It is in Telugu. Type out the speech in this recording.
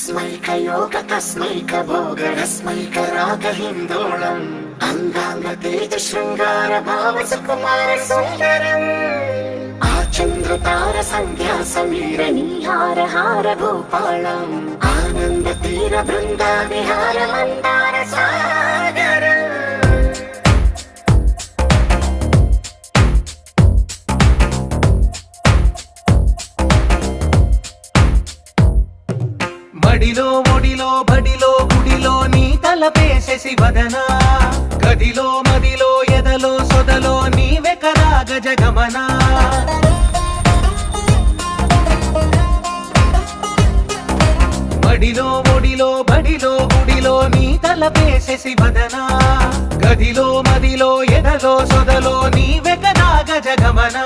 तस्मैकयोग तस्मैक भोगरस्मैक रागहिन्दोळम् अंगांग तेज शृंगार भाव सुकुमार सुंदरम् आचन्द्रतार संध्या समीर नीहार हार भूपालम् आनंद तीर बृंदा विहार मंदार सागरम् మడిలో ఒడిలో బడిలో గుడిలో నీ తలపేసేసి వదనా గదిలో మదిలో ఎదలో సొదలో నీవే కదా గజగమనా మడిలో ఒడిలో బడిలో గుడిలో నీ తలపేసేసి వదనా గదిలో మదిలో ఎదలో సొదలో నీవే కదా గజగమనా